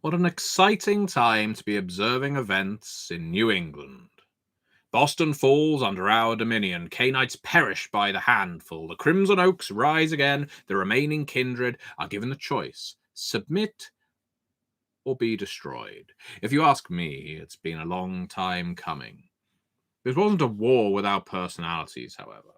What an exciting time to be observing events in New England. Boston falls under our dominion. Cainites perish by the handful. The Crimson Oaks rise again. The remaining kindred are given the choice: submit or be destroyed. If you ask me, it's been a long time coming. This wasn't a war without personalities, however.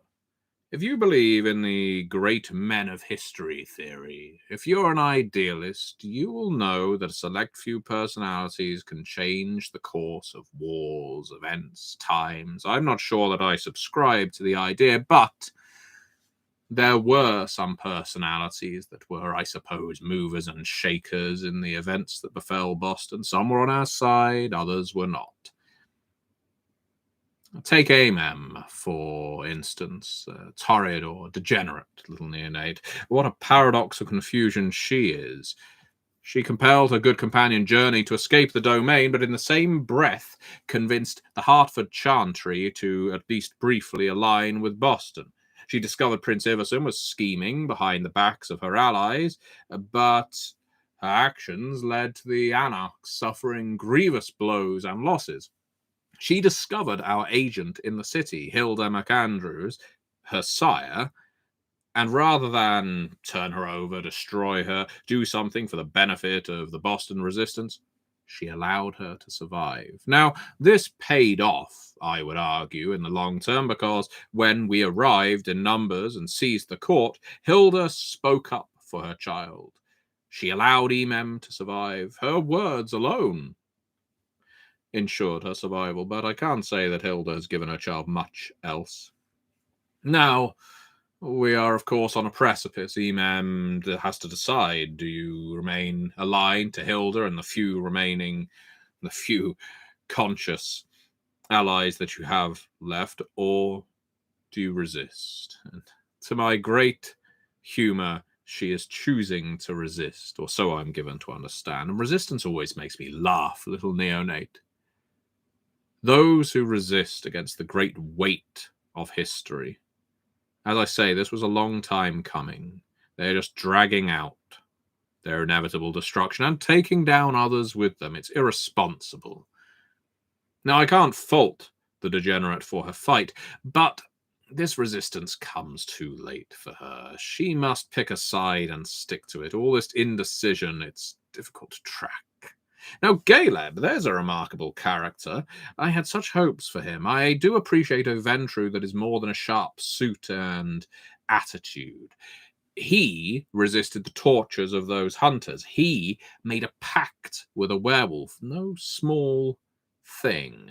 If you believe in the great men of history theory, if you're an idealist, you will know that a select few personalities can change the course of wars, events, times. I'm not sure that I subscribe to the idea, but there were some personalities that were, I suppose, movers and shakers in the events that befell Boston. Some were on our side, others were not. Take Emem, for instance, torrid or degenerate little neonate. What a paradox of confusion she is. She compelled her good companion Journey to escape the domain, but in the same breath convinced the Hartford Chantry to at least briefly align with Boston. She discovered Prince Iverson was scheming behind the backs of her allies, but her actions led to the Anarchs suffering grievous blows and losses. She discovered our agent in the city, Hilda McAndrews, her sire, and rather than turn her over, destroy her, do something for the benefit of the Boston resistance, she allowed her to survive. Now, this paid off, I would argue, in the long term, because when we arrived in numbers and seized the court, Hilda spoke up for her child. She allowed Emem to survive. Her words alone ensured her survival, but I can't say that Hilda has given her child much else. Now, we are, of course, on a precipice. Emem has to decide: do you remain aligned to Hilda and the few conscious allies that you have left, or do you resist? And to my great humor, she is choosing to resist, or so I'm given to understand. And resistance always makes me laugh, little neonate. Those who resist against the great weight of history. As I say, this was a long time coming. They're just dragging out their inevitable destruction and taking down others with them. It's irresponsible. Now, I can't fault the degenerate for her fight, but this resistance comes too late for her. She must pick a side and stick to it. All this indecision, it's difficult to track. Now, Galeb, there's a remarkable character. I had such hopes for him. I do appreciate a Ventru that is more than a sharp suit and attitude. He resisted the tortures of those hunters. He made a pact with a werewolf. No small thing.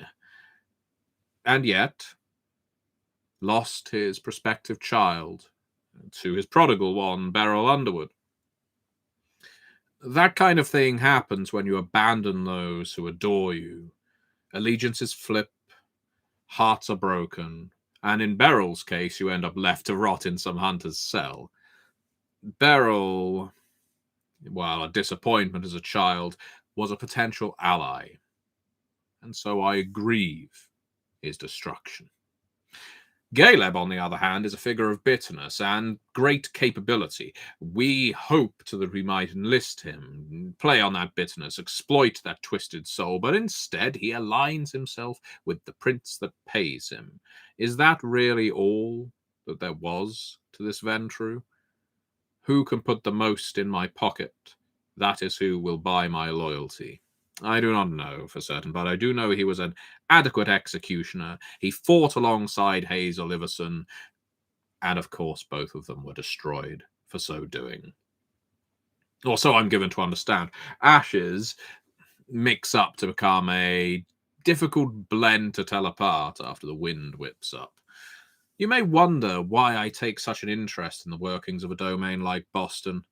And yet, lost his prospective child to his prodigal one, Beryl Underwood. That kind of thing happens when you abandon those who adore you. Allegiances flip, hearts are broken, and in Beryl's case, you end up left to rot in some hunter's cell. Beryl, while a disappointment as a child, was a potential ally, and so I grieve his destruction. Galeb, on the other hand, is a figure of bitterness and great capability. We hoped that we might enlist him, play on that bitterness, exploit that twisted soul, but instead he aligns himself with the prince that pays him. Is that really all that there was to this Ventru? Who can put the most in my pocket? That is who will buy my loyalty. I do not know for certain, but I do know he was an adequate executioner. He fought alongside Hazel Iverson, and of course both of them were destroyed for so doing. Or so I'm given to understand. Ashes mix up to become a difficult blend to tell apart after the wind whips up. You may wonder why I take such an interest in the workings of a domain like Boston.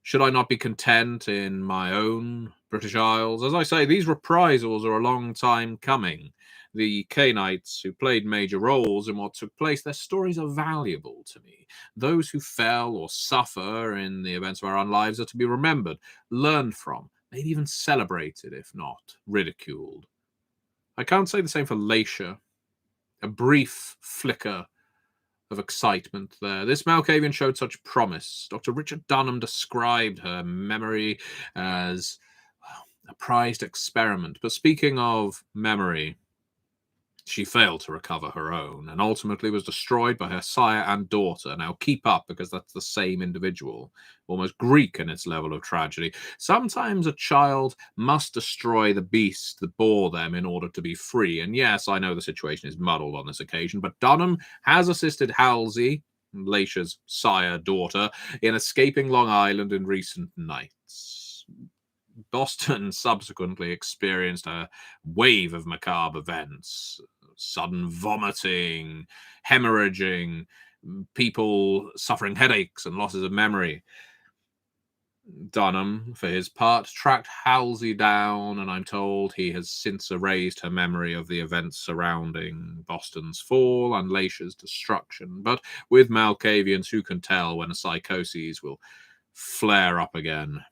Should I not be content in my own British Isles? As I say, these reprisals are a long time coming. The Cainites who played major roles in what took place, their stories are valuable to me. Those who fell or suffer in the events of our own lives are to be remembered, learned from, maybe even celebrated, if not ridiculed. I can't say the same for Leysha. A brief flicker of excitement there. This Malkavian showed such promise. Dr. Richard Dunham described her memory as prized experiment. But speaking of memory, she failed to recover her own, and ultimately was destroyed by her sire and daughter. Now keep up, because that's the same individual, almost Greek in its level of tragedy. Sometimes a child must destroy the beast that bore them in order to be free. And yes, I know the situation is muddled on this occasion, but Dunham has assisted Halsey, Leysha's daughter, in escaping Long Island in recent nights. Boston subsequently experienced a wave of macabre events: sudden vomiting, hemorrhaging, people suffering headaches and losses of memory. Dunham, for his part, tracked Halsey down, and I'm told he has since erased her memory of the events surrounding Boston's fall and Leysha's destruction. But with Malkavians, who can tell when a psychosis will flare up again?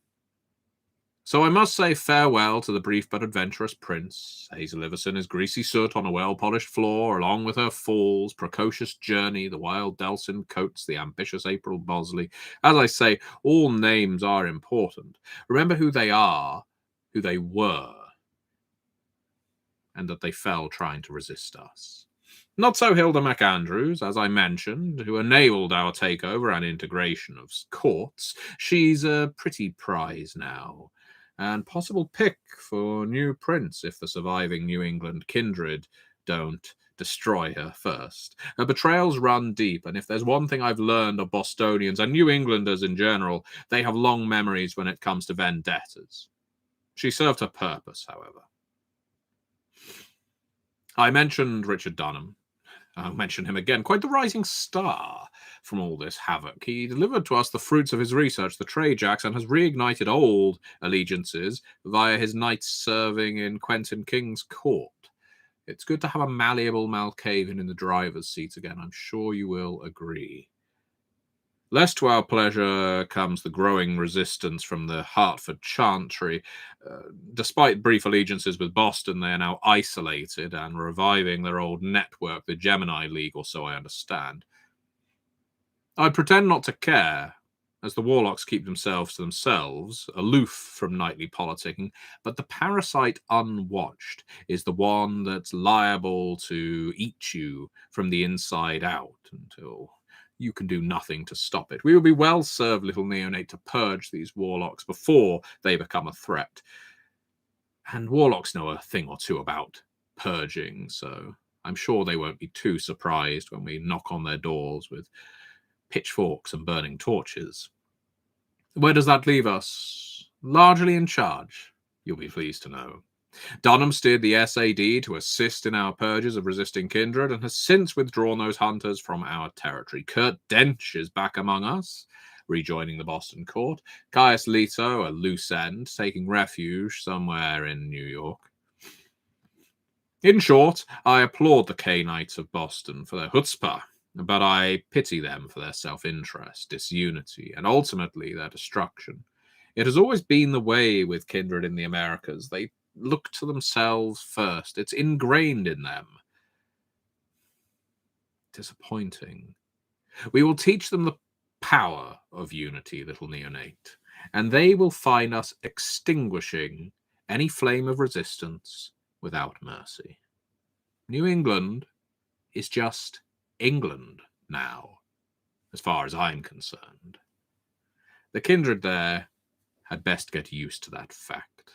So I must say farewell to the brief but adventurous prince. Hazel Iverson is greasy soot on a well-polished floor, along with her falls, precocious journey, the wild Delson Coates, the ambitious April Bosley. As I say, all names are important. Remember who they are, who they were, and that they fell trying to resist us. Not so Hilda McAndrews, as I mentioned, who enabled our takeover and integration of courts. She's a pretty prize now, and possible pick for new prince if the surviving New England kindred don't destroy her first. Her betrayals run deep, and if there's one thing I've learned of Bostonians and New Englanders in general, they have long memories when it comes to vendettas. She served her purpose, however. I mentioned Richard Dunham. I'll mention him again. Quite the rising star from all this havoc. He delivered to us the fruits of his research, the trade jacks, and has reignited old allegiances via his nights serving in Quentin King's court. It's good to have a malleable Malkavian in the driver's seat again. I'm sure you will agree. Less to our pleasure comes the growing resistance from the Hartford Chantry. Despite brief allegiances with Boston, they are now isolated and reviving their old network, the Gemini League, or so I understand. I pretend not to care, as the warlocks keep themselves to themselves, aloof from nightly politicking, but the parasite unwatched is the one that's liable to eat you from the inside out until you can do nothing to stop it. We will be well served, little neonate, to purge these warlocks before they become a threat. And warlocks know a thing or two about purging, so I'm sure they won't be too surprised when we knock on their doors with pitchforks and burning torches. Where does that leave us? Largely in charge, you'll be pleased to know. Dunham steered the SAD to assist in our purges of resisting kindred and has since withdrawn those hunters from our territory. Kurt Dench is back among us, rejoining the Boston court. Caius Leto, a loose end, taking refuge somewhere in New York. In short, I applaud the K-Knights of Boston for their chutzpah, but I pity them for their self-interest, disunity, and ultimately their destruction. It has always been the way with kindred in the Americas. They look to themselves first. It's ingrained in them. Disappointing. We will teach them the power of unity, little neonate, and they will find us extinguishing any flame of resistance without mercy. New England is just England now, as far as I'm concerned. The kindred there had best get used to that fact.